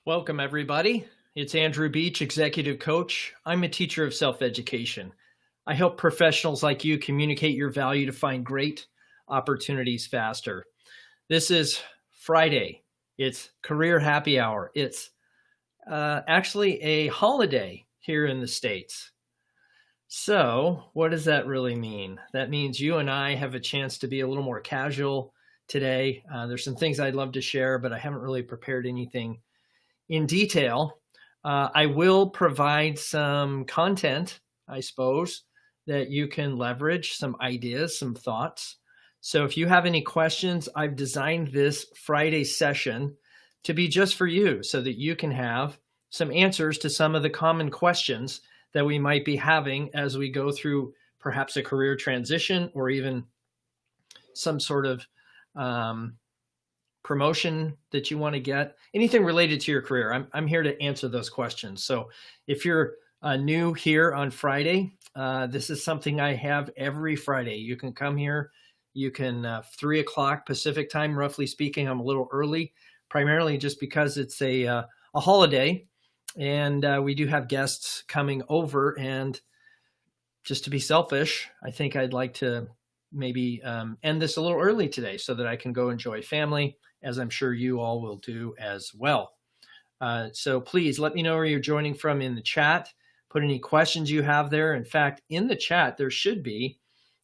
Welcome, everybody. It's Andrew Beach, Executive Coach. I'm a teacher of self-education. I help professionals like you communicate your value to find great opportunities faster. This is Friday. It's Career Happy Hour. It's actually a holiday here in the States. So what does that really mean? That means you and I have a chance to be a little more casual today. There's some things I'd love to share, but I haven't really prepared anything in detail. I will provide some content, I suppose, that you can leverage, some ideas, some thoughts. So if you have any questions, I've designed this Friday session to be just for you so that you can have some answers to some of the common questions that we might be having as we go through perhaps a career transition or even some sort of promotion that you want to get, anything related to your career. I'm here to answer those questions. So if you're new here on Friday, this is something I have every Friday. You can come here. You can 3 o'clock Pacific time, roughly speaking. I'm a little early, primarily just because it's a holiday, and we do have guests coming over. And just to be selfish, I think I'd like to maybe end this a little early today so that I can go enjoy family, as I'm sure you all will do as well. So please let me know where you're joining from in the chat. Put any questions you have there. In fact, in the chat, there should be,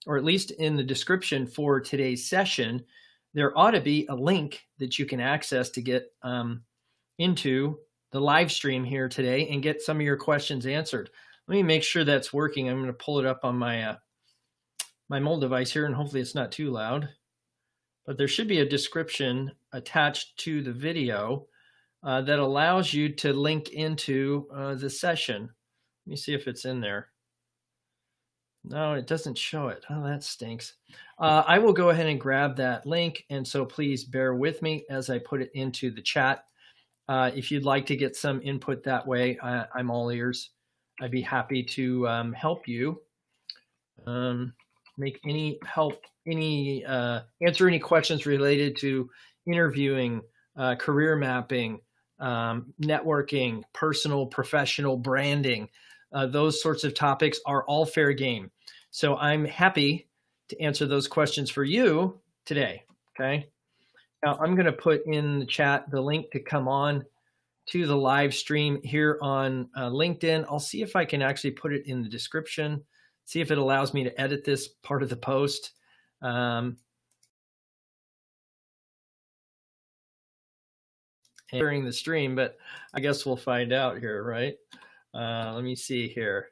or at least in the description for today's session, there ought to be a link that you can access to get into the live stream here today and get some of your questions answered. Let me make sure that's working. I'm going to pull it up on my my mobile device here, and hopefully it's not too loud. But there should be a description attached to the video that allows you to link into the session. Let me see if it's in there. No, it doesn't show it. Oh, that stinks. I will go ahead and grab that link, and so please bear with me as I put it into the chat. If you'd like to get some input that way, I'm all ears. I'd be happy to help you. Make any help, answer any questions related to interviewing, career mapping, networking, personal, professional branding. Those sorts of topics are all fair game. So I'm happy to answer those questions for you today. Okay. Now I'm going to put in the chat the link to come on to the live stream here on LinkedIn. I'll see if I can actually put it in the description. See if it allows me to edit this part of the post. During the stream, but I guess we'll find out here, right? Let me see here.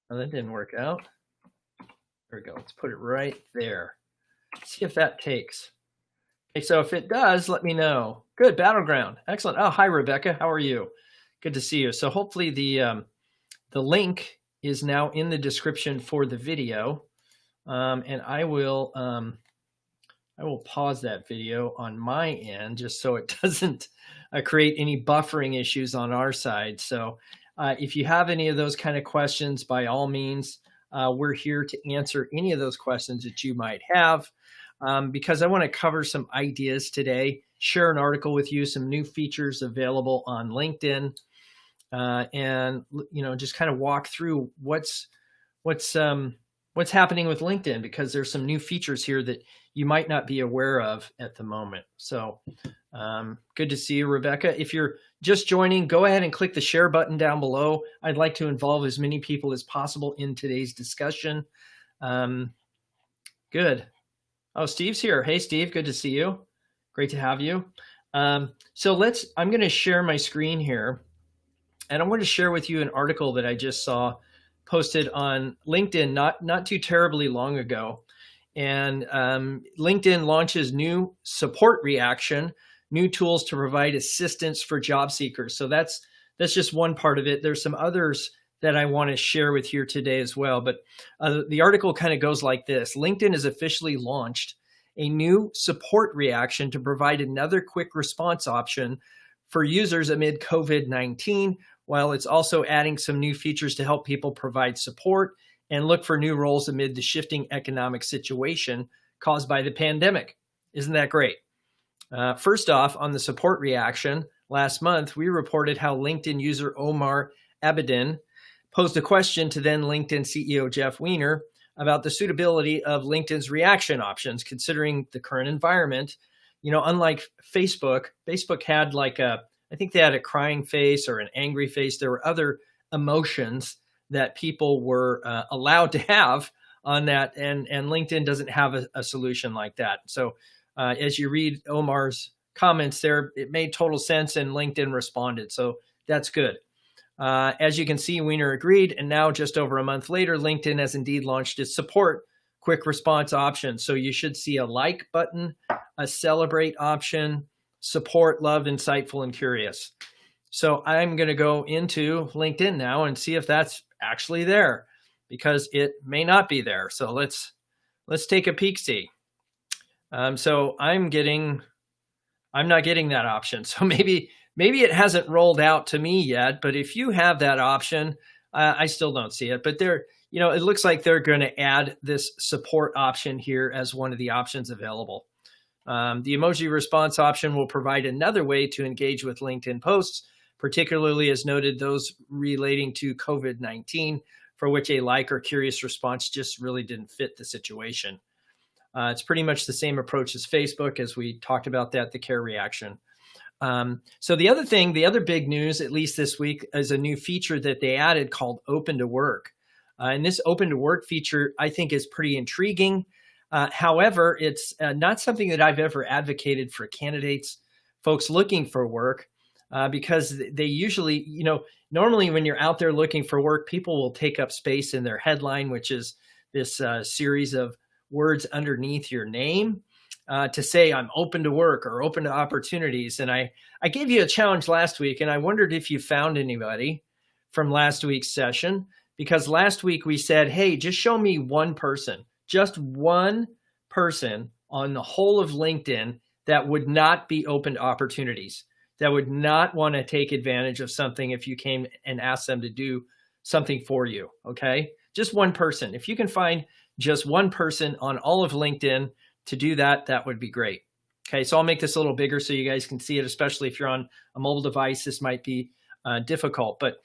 Oh, that didn't work out. There we go. Let's put it right there. See if that takes. Okay, so if it does, let me know. Good, Battleground. Excellent. Oh, hi, Rebecca. How are you? Good to see you. So hopefully the link is now in the description for the video, and I will pause that video on my end just so it doesn't create any buffering issues on our side. So if you have any of those kind of questions, by all means, we're here to answer any of those questions that you might have, because I want to cover some ideas today, share an article with you, some new features available on LinkedIn. And just kind of walk through what's happening with LinkedIn, because there's some new features here that you might not be aware of at the moment. So good to see you, Rebecca. If you're just joining, go ahead and click the share button down below. I'd like to involve as many people as possible in today's discussion. Good. Oh, Steve's here. Hey, Steve, good to see you. Great to have you. I'm going to share my screen here. And I want to share with you an article that I just saw posted on LinkedIn not too terribly long ago. And LinkedIn launches new support reaction, new tools to provide assistance for job seekers. So that's just one part of it. There's some others that I want to share with you today as well. But the article kind of goes like this. LinkedIn has officially launched a new support reaction to provide another quick response option for users amid COVID-19, while it's also adding some new features to help people provide support and look for new roles amid the shifting economic situation caused by the pandemic. Isn't that great? First off, on the support reaction, last month, we reported how LinkedIn user Omar Abedin posed a question to then LinkedIn CEO Jeff Weiner about the suitability of LinkedIn's reaction options, considering the current environment. Unlike Facebook had I think they had a crying face or an angry face. There were other emotions that people were allowed to have on that, and LinkedIn doesn't have a solution like that. So as you read Omar's comments there, it made total sense, and LinkedIn responded. So that's good. As you can see, Weiner agreed, and now just over a month later, LinkedIn has indeed launched its support quick response option. So you should see a like button, a celebrate option, support, love, insightful, and curious. So I'm going to go into LinkedIn now and see if that's actually there, because it may not be there. So let's take a peek see. So I'm not getting that option. So maybe it hasn't rolled out to me yet, but if you have that option, I still don't see it. But it looks like they're going to add this support option here as one of the options available. The emoji response option will provide another way to engage with LinkedIn posts, particularly as noted those relating to COVID-19, for which a like or curious response just really didn't fit the situation. It's pretty much the same approach as Facebook, as we talked about that, the care reaction. So the other big news, at least this week, is a new feature that they added called Open to Work. And this Open to Work feature, I think, is pretty intriguing. However, it's not something that I've ever advocated for candidates, folks looking for work, because they usually, normally when you're out there looking for work, people will take up space in their headline, which is this series of words underneath your name to say, I'm open to work or open to opportunities. And I gave you a challenge last week, and I wondered if you found anybody from last week's session, because last week we said, hey, just show me one person, just one person on the whole of LinkedIn that would not be open to opportunities, that would not want to take advantage of something if you came and asked them to do something for you, okay? Just one person. If you can find just one person on all of LinkedIn to do that, that would be great. Okay, so I'll make this a little bigger so you guys can see it, especially if you're on a mobile device. This might be difficult, but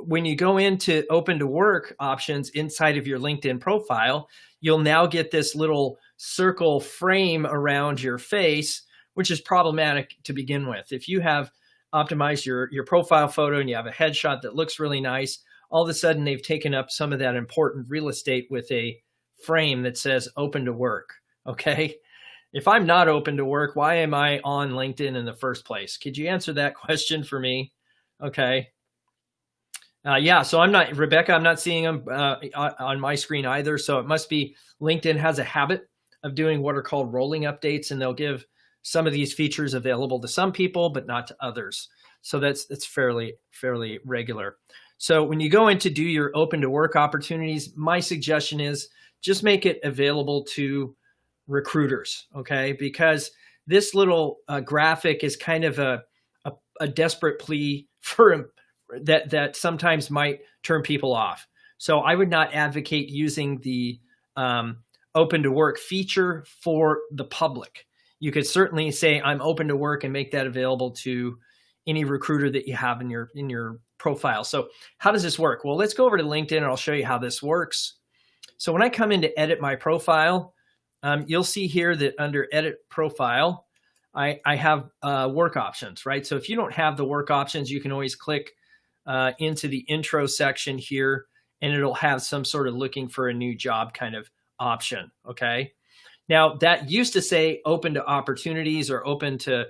when you go into open to work options inside of your LinkedIn profile, you'll now get this little circle frame around your face, which is problematic to begin with. If you have optimized your profile photo and you have a headshot that looks really nice, all of a sudden they've taken up some of that important real estate with a frame that says open to work. Okay. If I'm not open to work, why am I on LinkedIn in the first place? Could you answer that question for me? Okay. Yeah, so Rebecca, I'm not seeing them on my screen either. So it must be LinkedIn has a habit of doing what are called rolling updates, and they'll give some of these features available to some people, but not to others. So that's fairly regular. So when you go in to do your open to work opportunities, my suggestion is just make it available to recruiters, okay? Because this little graphic is kind of a desperate plea for that sometimes might turn people off. So I would not advocate using the open to work feature for the public. You could certainly say I'm open to work and make that available to any recruiter that you have in your profile. So how does this work? Well, let's go over to LinkedIn and I'll show you how this works. So when I come in to edit my profile, you'll see here that under edit profile, I have work options, right? So if you don't have the work options, you can always click into the intro section here, and it'll have some sort of looking for a new job kind of option, okay? Now, that used to say open to opportunities or open to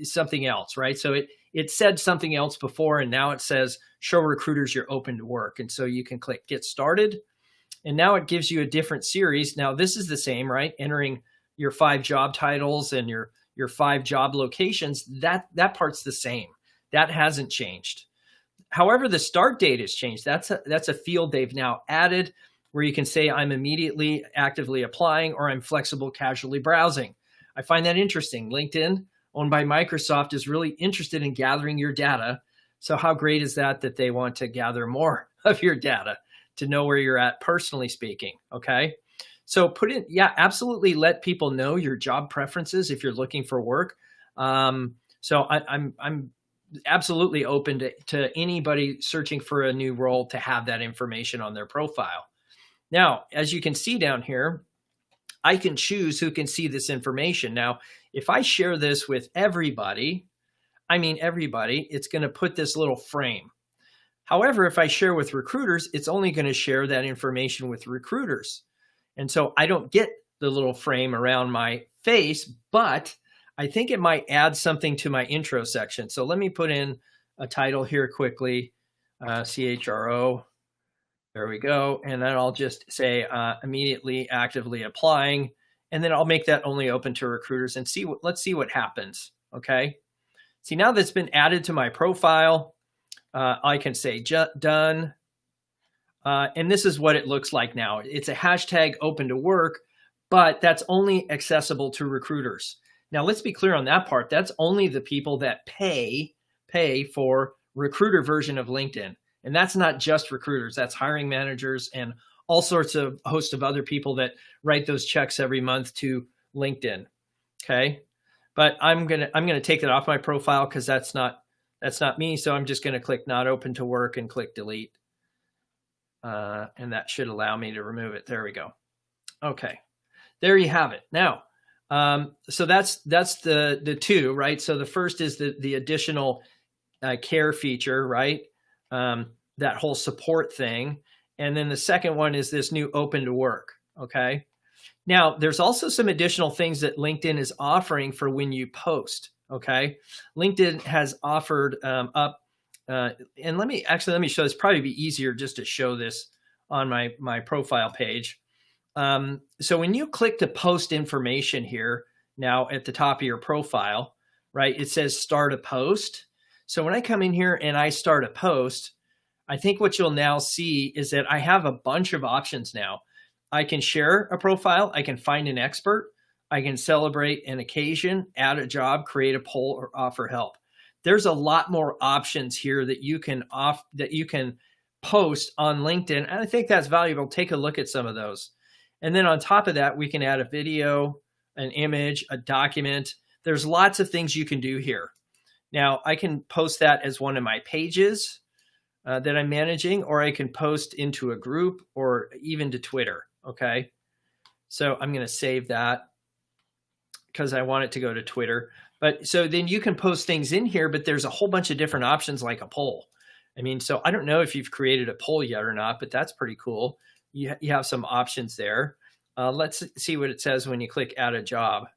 something else, right? So it said something else before, and now it says show recruiters you're open to work. And so you can click get started, and now it gives you a different series. Now, this is the same, right? Entering your 5 job titles and your 5 job locations, that part's the same. That hasn't changed. However, the start date has changed. That's a field they've now added where you can say I'm immediately actively applying or I'm flexible casually browsing. I find that interesting. LinkedIn, owned by Microsoft, is really interested in gathering your data. So how great is that they want to gather more of your data to know where you're at personally speaking, okay? So absolutely let people know your job preferences if you're looking for work. So I'm absolutely open to anybody searching for a new role to have that information on their profile. Now, as you can see down here, I can choose who can see this information. Now, if I share this with everybody, I mean everybody, it's going to put this little frame. However, if I share with recruiters, it's only going to share that information with recruiters. And so I don't get the little frame around my face, but I think it might add something to my intro section. So let me put in a title here quickly, CHRO. There we go. And then I'll just say immediately actively applying. And then I'll make that only open to recruiters and let's see what happens. Okay. See, now that's been added to my profile, I can say done. And this is what it looks like now. It's a hashtag open to work, but that's only accessible to recruiters. Now, let's be clear on that part. That's only the people that pay for recruiter version of LinkedIn. And that's not just recruiters. That's hiring managers and all sorts of host of other people that write those checks every month to LinkedIn. Okay. But I'm gonna take that off my profile because that's not me. So I'm just gonna click not open to work and click delete. And that should allow me to remove it. There we go. Okay. There you have it. Now, so that's the two, right? So the first is the additional care feature, right? That whole support thing. And then the second one is this new open to work. Okay. Now, there's also some additional things that LinkedIn is offering for when you post. Okay. LinkedIn has offered up, and let me show this. Probably be easier just to show this on my profile page. So when you click to post information here now at the top of your profile, right, it says start a post. So when I come in here and I start a post, I think what you'll now see is that I have a bunch of options now. I can share a profile. I can find an expert. I can celebrate an occasion, add a job, create a poll, or offer help. There's a lot more options here that you can post on LinkedIn. And I think that's valuable. Take a look at some of those. And then on top of that, we can add a video, an image, a document. There's lots of things you can do here. Now, I can post that as one of my pages that I'm managing, or I can post into a group or even to Twitter. Okay. So I'm going to save that because I want it to go to Twitter. But so then you can post things in here, but there's a whole bunch of different options like a poll. I mean, so I don't know if you've created a poll yet or not, but that's pretty cool. You have some options there. Let's see what it says when you click add a job.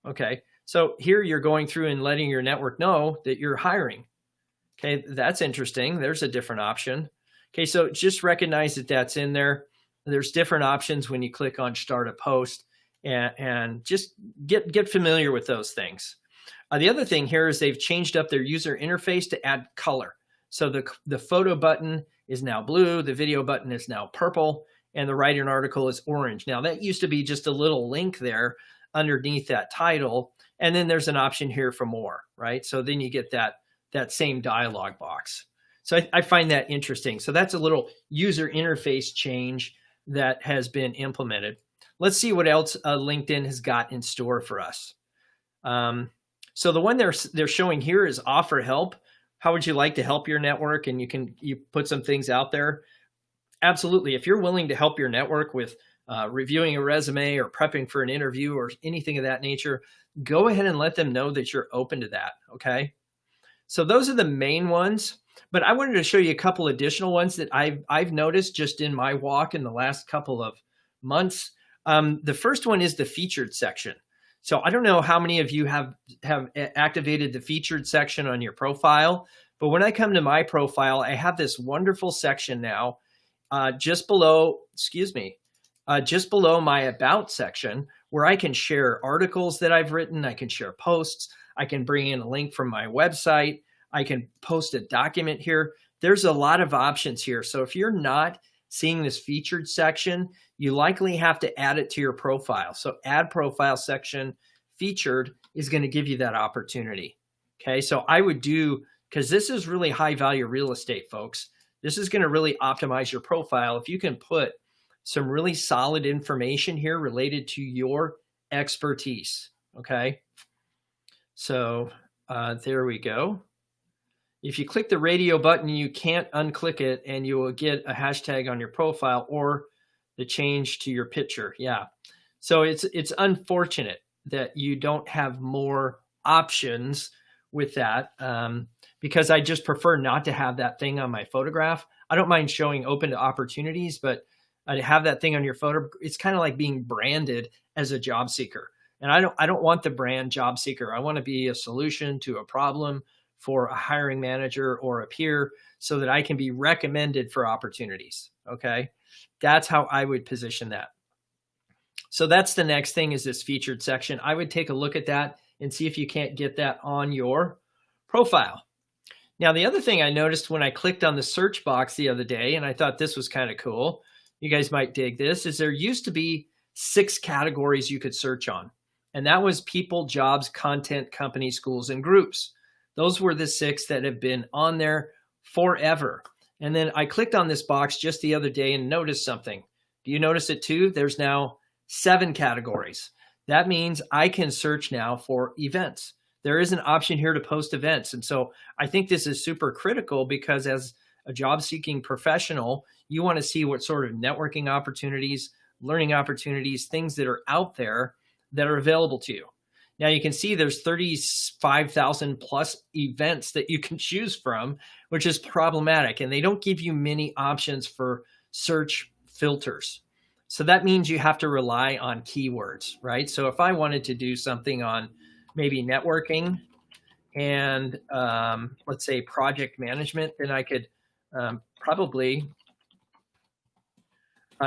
Okay. So here you're going through and letting your network know that you're hiring. Okay. That's interesting. There's a different option. Okay. So just recognize that that's in there. There's different options when you click on start a post, and just get familiar with those things. The other thing here is they've changed up their user interface to add color. So the photo button is now blue, the video button is now purple, and the write an article is orange. Now that used to be just a little link there underneath that title. And then there's an option here for more, right? So then you get that same dialog box. So I find that interesting. So that's a little user interface change that has been implemented. Let's see what else LinkedIn has got in store for us. So the one they're showing here is offer help. How would you like to help your network? And you put some things out there. Absolutely. If you're willing to help your network with reviewing a resume or prepping for an interview or anything of that nature, go ahead and let them know that you're open to that. Okay. So those are the main ones, but I wanted to show you a couple additional ones that I've noticed just in my walk in the last couple of months. The first one is the featured section. So I don't know how many of you have activated the featured section on your profile, but when I come to my profile, I have this wonderful section now, just below my about section, where I can share articles that I've written. I can share posts. I can bring in a link from my website. I can post a document here. There's a lot of options here. So if you're not seeing this featured section, you likely have to add it to your profile. So add profile section featured is going to give you that opportunity. Okay. So I would because this is really high value real estate, folks. This is going to really optimize your profile. If you can put some really solid information here related to your expertise. Okay. So There we go. If you click the radio button, you can't unclick it and you will get a hashtag on your profile or the change to your picture. Yeah. So it's unfortunate that you don't have more options with that, because I just prefer not to have that thing on my photograph. I don't mind showing open to opportunities, but to have that thing on your photo, it's kind of like being branded as a job seeker. And I don't want the brand job seeker. I want to be a solution to a problem for a hiring manager or a peer so that I can be recommended for opportunities. Okay. That's how I would position that. So that's the next thing, is this featured section. I would take a look at that and see if you can't get that on your profile. Now, the other thing I noticed when I clicked on the search box the other day, and I thought this was kind of cool, you guys might dig this, is there used to be 6 categories you could search on. And that was people, jobs, content, company, schools, and groups. Those were the 6 that have been on there forever. And then I clicked on this box just the other day and noticed something. Do you notice it too? There's now 7 categories. That means I can search now for events. There is an option here to post events. And so I think this is super critical, because as a job seeking professional, you want to see what sort of networking opportunities, learning opportunities, things that are out there that are available to you. Now you can see there's 35,000 plus events that you can choose from, which is problematic. And they don't give you many options for search filters. So that means you have to rely on keywords, right? So if I wanted to do something on maybe networking and let's say project management, then I could probably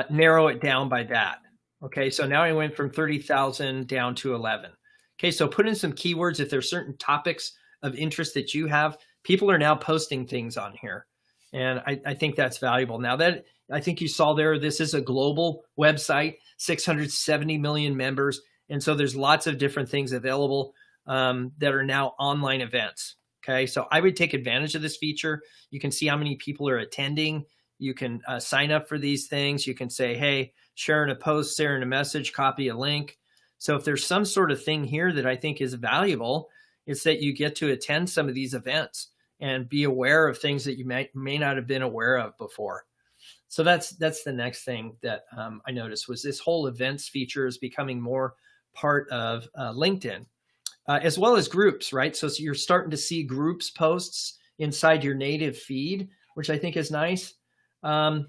narrow it down by that. Okay, so now I went from 30,000 down to 11. Okay, so put in some keywords. If there's certain topics of interest that you have, people are now posting things on here. And I think that's valuable. Now that I think you saw there, this is a global website, 670 million members. And so there's lots of different things available that are now online events. Okay, so I would take advantage of this feature. You can see how many people are attending. You can sign up for these things. You can say, hey, share in a post, share in a message, copy a link. So if there's some sort of thing here that I think is valuable, it's that you get to attend some of these events and be aware of things that you may not have been aware of before. So that's the next thing that I noticed, was this whole events feature is becoming more part of LinkedIn, as well as groups, right? So you're starting to see groups posts inside your native feed, which I think is nice. And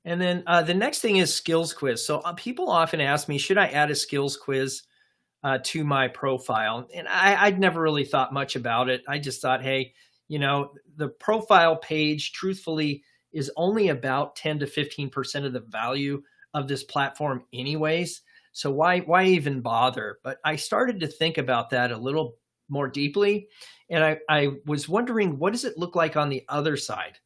then the next thing is skills quiz. So people often ask me, should I add a skills quiz to my profile? And I'd never really thought much about it. I just thought, hey, you know, the profile page, truthfully, is only about 10 to 15% of the value of this platform anyways. So why even bother? But I started to think about that a little more deeply. And I was wondering, what does it look like on the other side?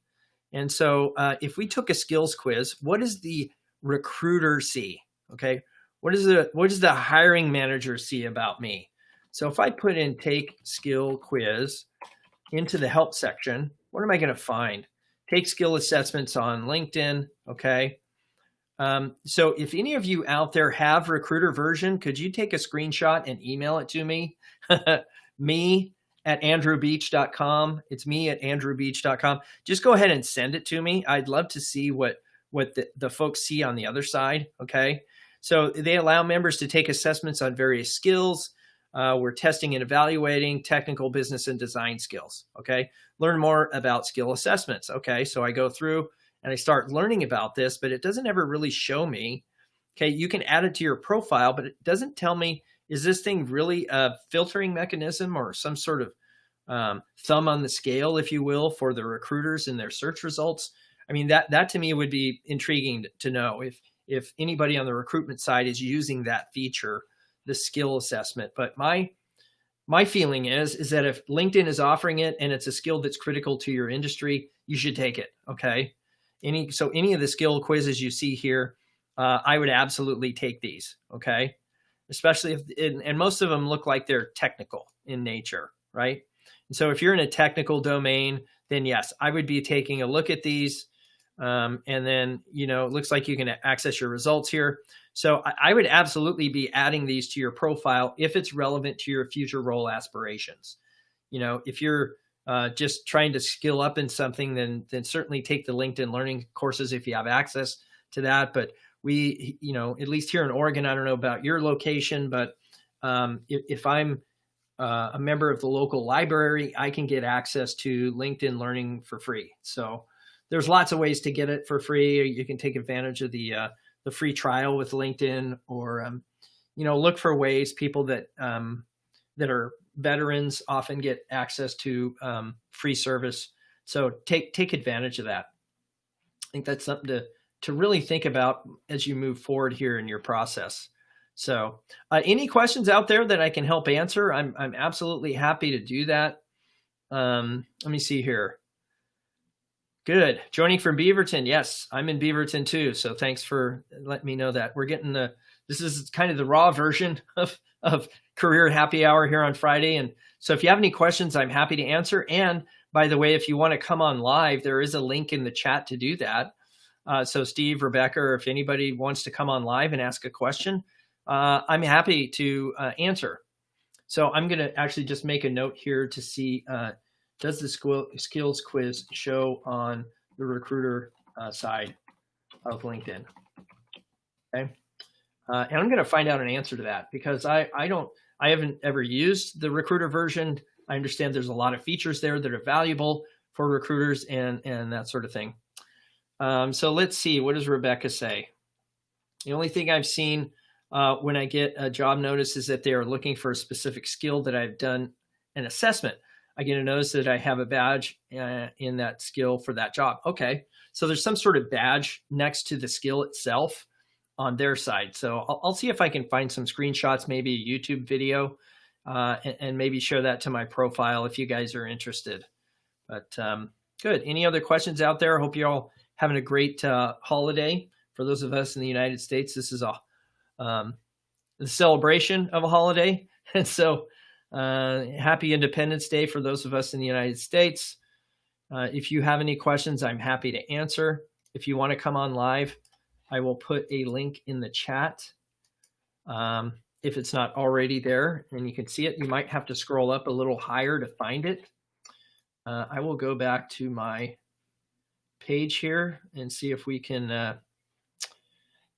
And so if we took a skills quiz, what does the recruiter see? Okay. What does the hiring manager see about me? So if I put in take skill quiz into the help section, what am I going to find? Take skill assessments on LinkedIn. Okay. So if any of you out there have recruiter version, could you take a screenshot and email it to me? me@andrewbeach.com. It's me@andrewbeach.com. Just go ahead and send it to me. I'd love to see what the folks see on the other side. Okay. So they allow members to take assessments on various skills. We're testing and evaluating technical, business, and design skills. Okay. Learn more about skill assessments. Okay. So I go through and I start learning about this, but it doesn't ever really show me. Okay. You can add it to your profile, but it doesn't tell me, is this thing really a filtering mechanism or some sort of thumb on the scale, if you will, for the recruiters in their search results? I mean, that to me would be intriguing to know if anybody on the recruitment side is using that feature, the skill assessment. But my feeling is that if LinkedIn is offering it and it's a skill that's critical to your industry, you should take it. Okay. Any of the skill quizzes you see here, I would absolutely take these. Okay. Especially and most of them look like they're technical in nature, right? And so if you're in a technical domain, then yes, I would be taking a look at these. And then, you know, it looks like you can access your results here. So I would absolutely be adding these to your profile if it's relevant to your future role aspirations. if you're just trying to skill up in something, then certainly take the LinkedIn learning courses if you have access to that. But we, at least here in Oregon, I don't know about your location, but if I'm a member of the local library, I can get access to LinkedIn Learning for free. So there's lots of ways to get it for free. You can take advantage of the free trial with LinkedIn, or look for ways. People that are veterans often get access to free service. So take advantage of that. I think that's something to really think about as you move forward here in your process. So any questions out there that I can help answer, I'm absolutely happy to do that. Let me see here. Good. Joining from Beaverton. Yes, I'm in Beaverton too. So thanks for letting me know that. We're getting this is kind of the raw version of Career Happy Hour here on Friday. And so if you have any questions, I'm happy to answer. And by the way, if you want to come on live, there is a link in the chat to do that. So Steve, Rebecca, or if anybody wants to come on live and ask a question, I'm happy to answer. So I'm going to actually just make a note here to see, does the skills quiz show on the recruiter side of LinkedIn? Okay. And I'm going to find out an answer to that, because I haven't ever used the recruiter version. I understand there's a lot of features there that are valuable for recruiters and that sort of thing. So let's see, what does Rebecca say? The only thing I've seen when I get a job notice is that they are looking for a specific skill that I've done an assessment. I get a notice that I have a badge in that skill for that job. Okay, so there's some sort of badge next to the skill itself on their side. So I'll see if I can find some screenshots, maybe a YouTube video, and maybe share that to my profile if you guys are interested. But good. Any other questions out there? I hope you're all having a great holiday. For those of us in the United States, this is the celebration of a holiday. And so happy Independence Day for those of us in the United States. If you have any questions, I'm happy to answer. If you want to come on live, I will put a link in the chat. If it's not already there and you can see it, you might have to scroll up a little higher to find it. I will go back to my page here and see if we can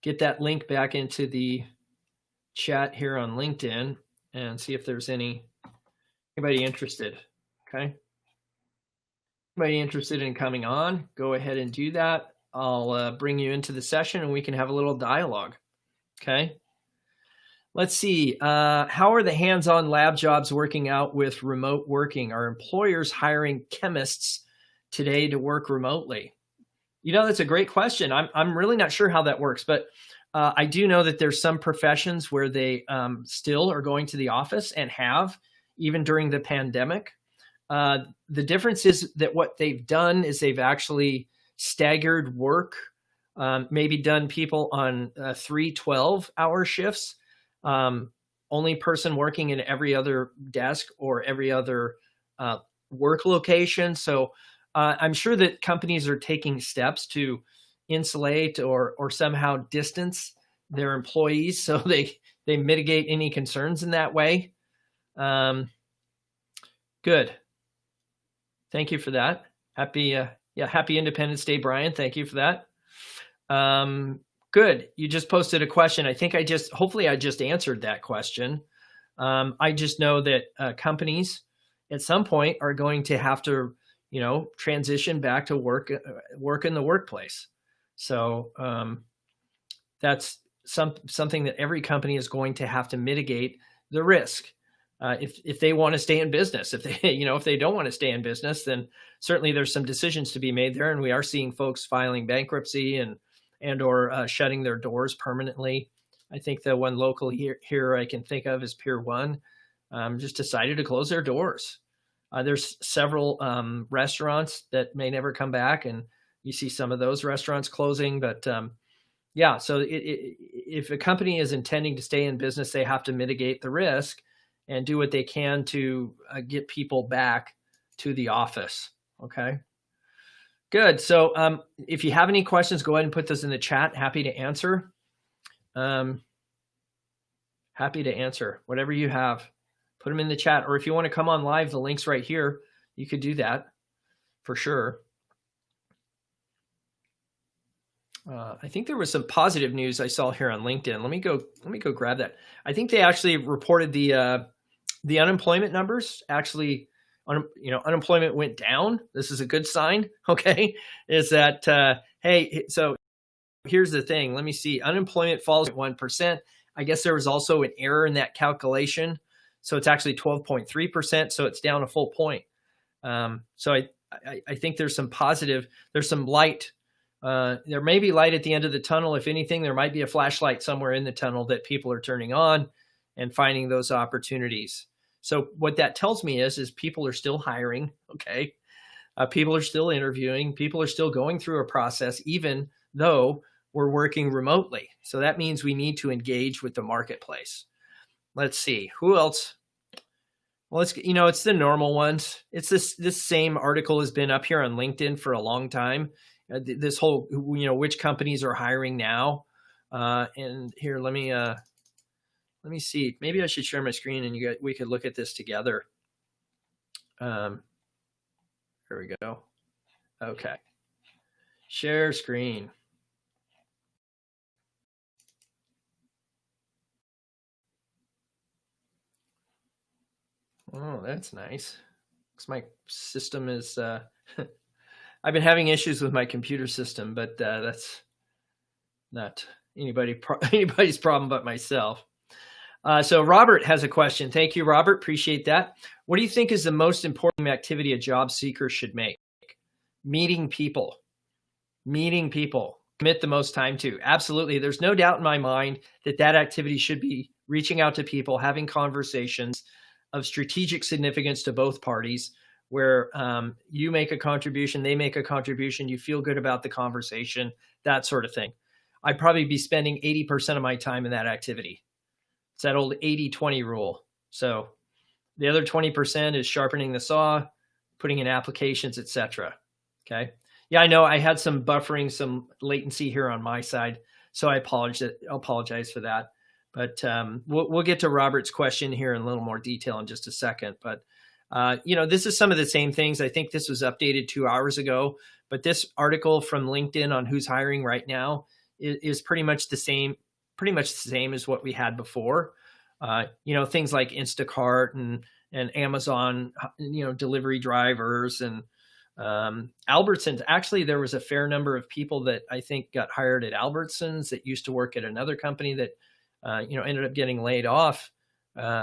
get that link back into the chat here on LinkedIn and see if there's anybody interested. Okay. Anybody interested in coming on, go ahead and do that. I'll bring you into the session and we can have a little dialogue. Okay. Let's see. How are the hands-on lab jobs working out with remote working? Are employers hiring chemists today to work remotely? That's a great question. I'm really not sure how that works, but I do know that there's some professions where they still are going to the office and have, even during the pandemic. The difference is that what they've done is they've actually staggered work, maybe done people on 3 12-hour shifts, only person working in every other desk or every other work location. So I'm sure that companies are taking steps to insulate or somehow distance their employees so they mitigate any concerns in that way. Good. Thank you for that. Happy Independence Day, Brian. Thank you for that. Good. You just posted a question. I think hopefully I just answered that question. I just know that companies at some point are going to have to, transition back to work in the workplace. So that's something that every company is going to have to mitigate the risk. If they want to stay in business, if they don't want to stay in business, then certainly there's some decisions to be made there. And we are seeing folks filing bankruptcy and or shutting their doors permanently. I think the one local here I can think of is Pier 1, just decided to close their doors. There's several restaurants that may never come back, and you see some of those restaurants closing. But yeah, so if a company is intending to stay in business, they have to mitigate the risk and do what they can to get people back to the office. Okay, good. So if you have any questions, go ahead and put those in the chat. Happy to answer. Happy to answer whatever you have. Put them in the chat. Or if you want to come on live, the link's right here. You could do that for sure. I think there was some positive news I saw here on LinkedIn. Let me go grab that. I think they actually reported the unemployment numbers. Actually, unemployment went down. This is a good sign. Okay, is that hey? So here's the thing. Let me see. Unemployment falls at 1%. I guess there was also an error in that calculation, so it's actually 12.3%. So it's down a full point. So I think there's some positive. There's some light. There may be light at the end of the tunnel. If anything, there might be a flashlight somewhere in the tunnel that people are turning on and finding those opportunities. So what that tells me is people are still hiring. Okay. People are still interviewing. People are still going through a process, even though we're working remotely. So that means we need to engage with the marketplace. Let's see who else. Well, it's the normal ones. It's this same article has been up here on LinkedIn for a long time. This whole, which companies are hiring now. And here, let me see. Maybe I should share my screen and we could look at this together. Here we go. Okay. Share screen. Oh, that's nice. Because my system is, I've been having issues with my computer system, but that's not anybody's problem but myself. So Robert has a question. Thank you, Robert. Appreciate that. What do you think is the most important activity a job seeker should make? Meeting people. Commit the most time to. Absolutely. There's no doubt in my mind that activity should be reaching out to people, having conversations of strategic significance to both parties, where you make a contribution, they make a contribution, you feel good about the conversation, that sort of thing. I'd probably be spending 80% of my time in that activity. It's that old 80-20 rule. So the other 20% is sharpening the saw, putting in applications, etc. Okay. Yeah, I know I had some buffering, some latency here on my side, so I apologize for that. But we'll get to Robert's question here in a little more detail in just a second. But this is some of the same things. I think this was updated 2 hours ago, but this article from LinkedIn on who's hiring right now is pretty much the same as what we had before. Things like Instacart and Amazon, delivery drivers and Albertsons. Actually, there was a fair number of people that I think got hired at Albertsons that used to work at another company that, ended up getting laid off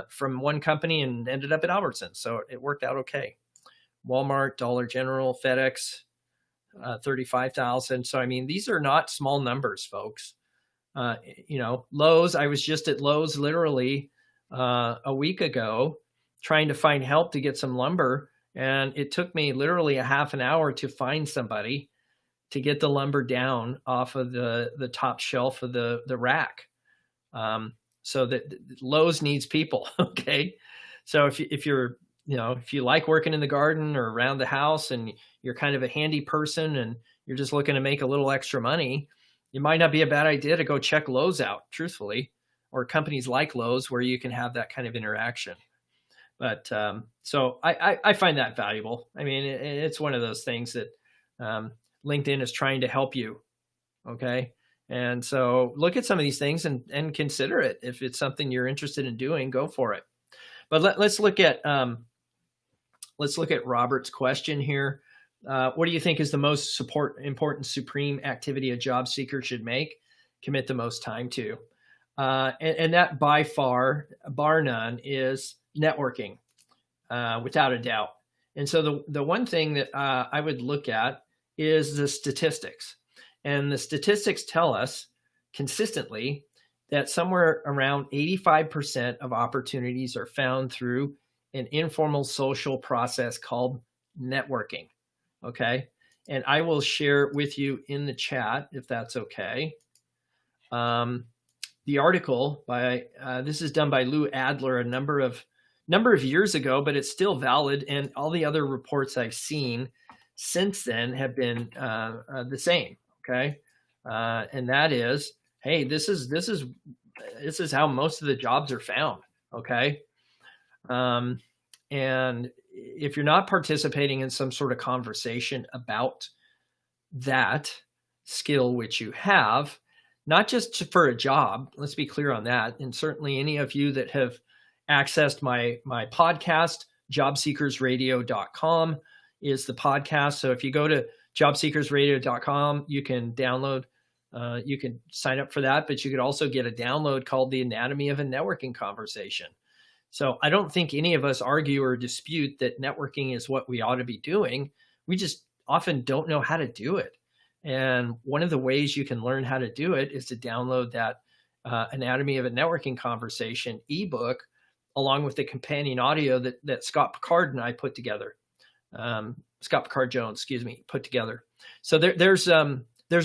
from one company and ended up at Albertsons. So it worked out okay. Walmart, Dollar General, FedEx, 35,000. So, I mean, these are not small numbers, folks. Lowe's, I was just at Lowe's literally a week ago trying to find help to get some lumber. And it took me literally a half an hour to find somebody to get the lumber down off of the top shelf of the rack. So that Lowe's needs people. Okay. So if you like working in the garden or around the house and you're kind of a handy person and you're just looking to make a little extra money, it might not be a bad idea to go check Lowe's out, truthfully, or companies like Lowe's where you can have that kind of interaction. But so I find that valuable. I mean, it's one of those things that LinkedIn is trying to help you. Okay. And so look at some of these things and consider it. If it's something you're interested in doing, go for it. But let's look at Robert's question here. What do you think is the most important supreme activity a job seeker should make, commit the most time to? And that by far, bar none, is networking, without a doubt. And so the one thing that I would look at is the statistics. And the statistics tell us consistently that somewhere around 85% of opportunities are found through an informal social process called networking. Okay. And I will share with you in the chat, if that's okay. The article this is done by Lou Adler a number of years ago, but it's still valid. And all the other reports I've seen since then have been the same. Okay. And that is, hey, this is how most of the jobs are found. Okay. Um, and if you're not participating in some sort of conversation about that skill which you have, not just for a job, let's be clear on that. And certainly any of you that have accessed my podcast, jobseekersradio.com is the podcast. So if you go to jobseekersradio.com, you can download, you can sign up for that, but you could also get a download called The Anatomy of a Networking Conversation. So I don't think any of us argue or dispute that networking is what we ought to be doing. We just often don't know how to do it. And one of the ways you can learn how to do it is to download that Anatomy of a Networking Conversation ebook, along with the companion audio that Scott Picard and I put together. Scott Picard Jones, excuse me, put together. So there's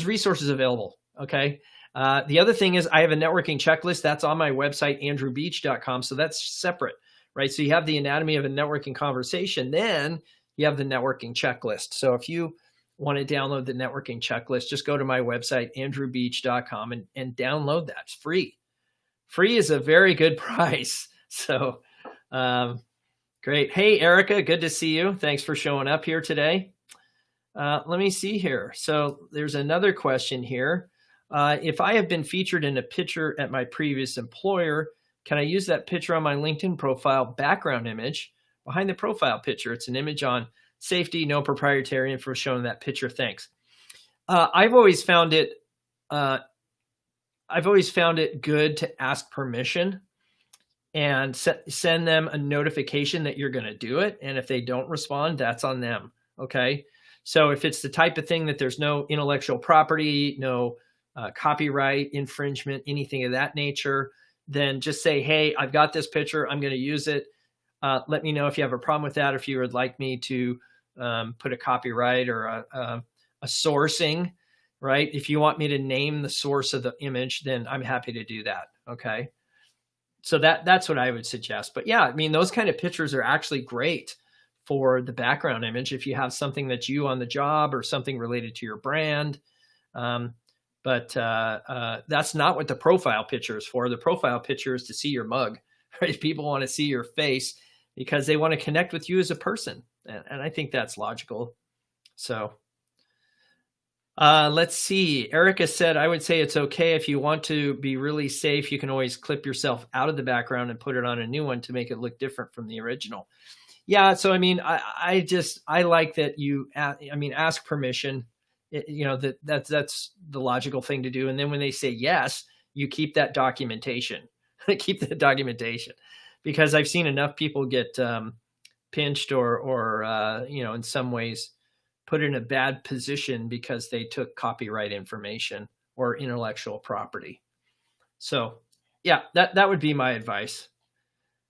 resources available. Okay. The other thing is I have a networking checklist that's on my website, andrewbeach.com. So that's separate, right? So you have the Anatomy of a Networking Conversation, then you have the networking checklist. So if you want to download the networking checklist, just go to my website, andrewbeach.com, and download that. It's free. Free is a very good price. So great. Hey, Erica, good to see you. Thanks for showing up here today. Let me see here. So there's another question here. If I have been featured in a picture at my previous employer, can I use that picture on my LinkedIn profile background image behind the profile picture? It's an image on safety, no proprietary info shown in that picture. Thanks. I've always found it good to ask permission and send them a notification that you're going to do it. And if they don't respond, that's on them. Okay. So if it's the type of thing that there's no intellectual property, no copyright infringement, anything of that nature, then just say, hey, I've got this picture. I'm going to use it. Let me know if you have a problem with that, if you would like me to put a copyright or a sourcing, right? If you want me to name the source of the image, then I'm happy to do that. Okay. So that's what I would suggest. But yeah, I mean, those kind of pictures are actually great for the background image if you have something that's you on the job or something related to your brand. But that's not what the profile picture is for. The profile picture is to see your mug, right? People want to see your face because they want to connect with you as a person. And I think that's logical. So let's see. Erica said, I would say it's okay if you want to be really safe. You can always clip yourself out of the background and put it on a new one to make it look different from the original. Yeah. So, I mean, I like that you, ask permission. That's the logical thing to do. And then when they say yes, you keep that documentation. Keep the documentation, because I've seen enough people get pinched or in some ways put in a bad position because they took copyright information or intellectual property. So yeah, that would be my advice.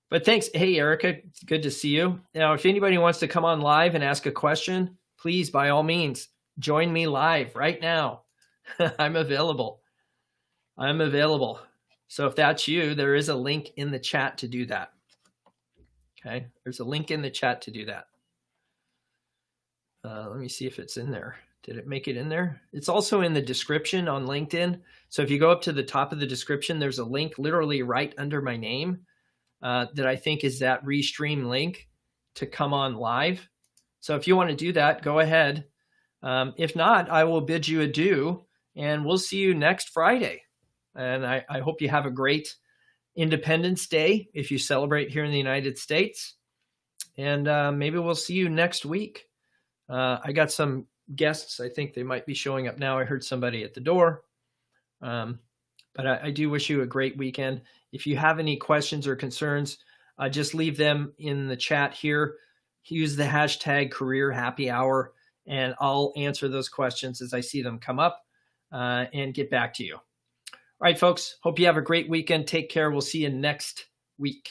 But thanks. Hey, Erica, good to see you. Now, if anybody wants to come on live and ask a question, please, by all means, join me live right now. I'm available. So if that's you, there is a link in the chat to do that. Okay. There's a link in the chat to do that. Let me see if it's in there. Did it make it in there? It's also in the description on LinkedIn. So if you go up to the top of the description, there's a link literally right under my name that I think is that restream link to come on live. So if you want to do that, go ahead. If not, I will bid you adieu, and we'll see you next Friday. And I hope you have a great Independence Day if you celebrate here in the United States. And maybe we'll see you next week. I got some guests. I think they might be showing up now. I heard somebody at the door. But I do wish you a great weekend. If you have any questions or concerns, just leave them in the chat here. Use the hashtag Career Happy Hour, and I'll answer those questions as I see them come up and get back to you. All right, folks. Hope you have a great weekend. Take care. We'll see you next week.